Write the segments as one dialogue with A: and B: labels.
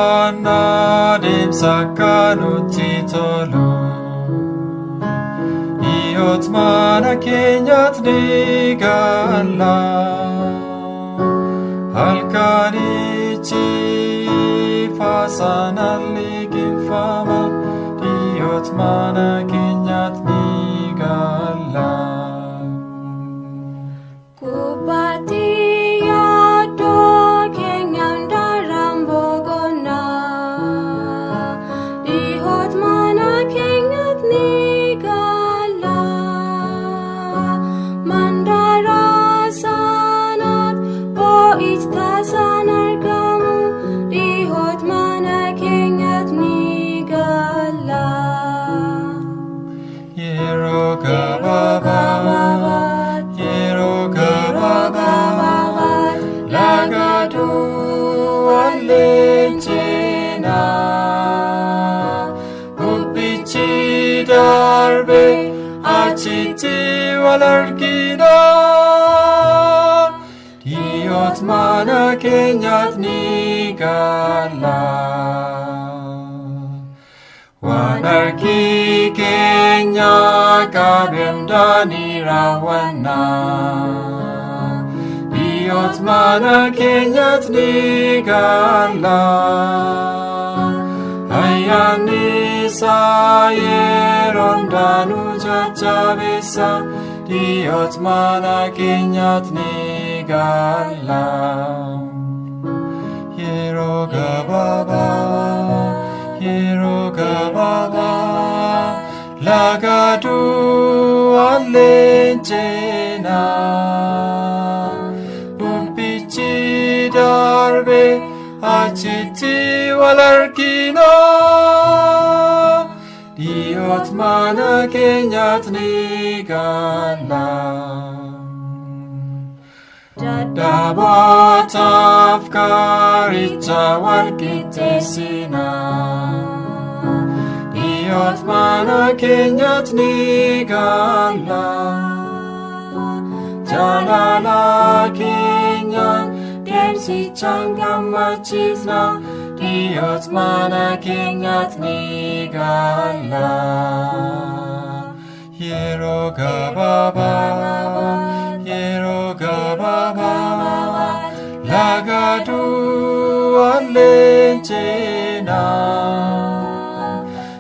A: waan adeemsa nutti tolu. Iyyoot mana keenyatti ni galla. Halkanichi faasana liqimfama. Iyyoot mana keenyatti ni galla. Achitti wal argina. Iyyoot mana keenyatti ni galla. Waan harki keenya qabeemdhaan ni raawwanna. Iyyoot mana keenyatti ni galla. Ayyaanni isaa yeroo hundaanuu jajjabeessa. Iyyoot mana keenyatti ni galla. Yeroo gabaabaa laga du'aan leenjina. Bubbichi darbe achitti wal argina. Iyyoot mana keenyatti ni galla. Dadhabootaaf kaaricha wal qixxeessina. Iyyoot mana keenyatti ni galla. Jaalala keenyaan deemsichaan gammachiifna. Iyyoot mana keenyatti ni galla. Yeroo gabaabaa laga du'aan leenjina.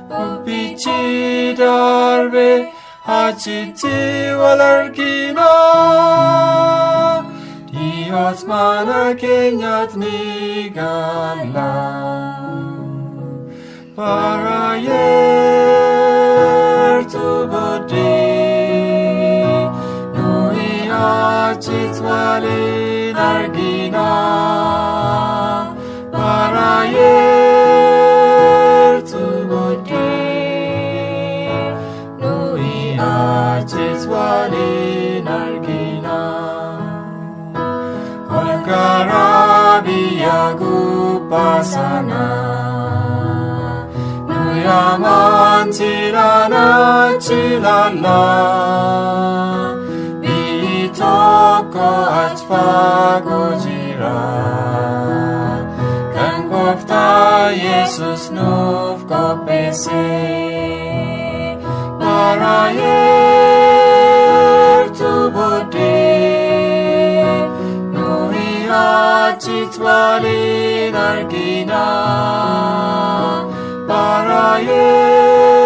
A: Bubbichi darbe achitti wal argina. Iyyoot mana keenyatti ni galla. Bara yeertuu booddee nuyi achitti waliin argina. Bara yeertuu booddee nuyi achitti waliin argina. Gara biyya gubbaa sana nuyi amantiidhaan achi ilaalla. Biyyi tokko achi fagoo jira. Kan Gooftaa Yesuus nuuf qopheesse. Bara yeertuu booddee achitti waliin argina. Bara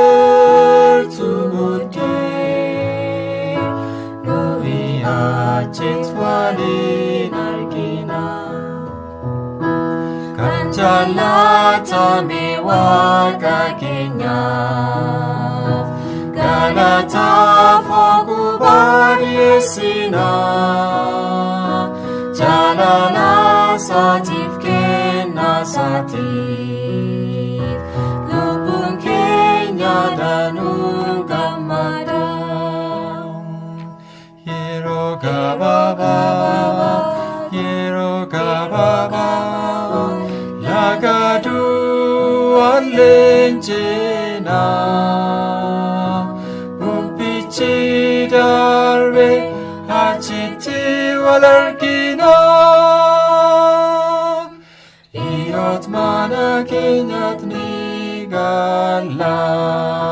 A: yeertuu booddee nuyi achitti waliin argina. Kan jaallatame Waaqa keenyaaf galataaf ogummaa dhiyeessina. Jaalala isaatiif kennaa isaatiif lubbuun keenya danuun gammada. Yeroo gabaabaa laga du'aan leenjina. Bubbichi darbe achitti wal argina. Iyyoot mana keenyatti ni gaalla.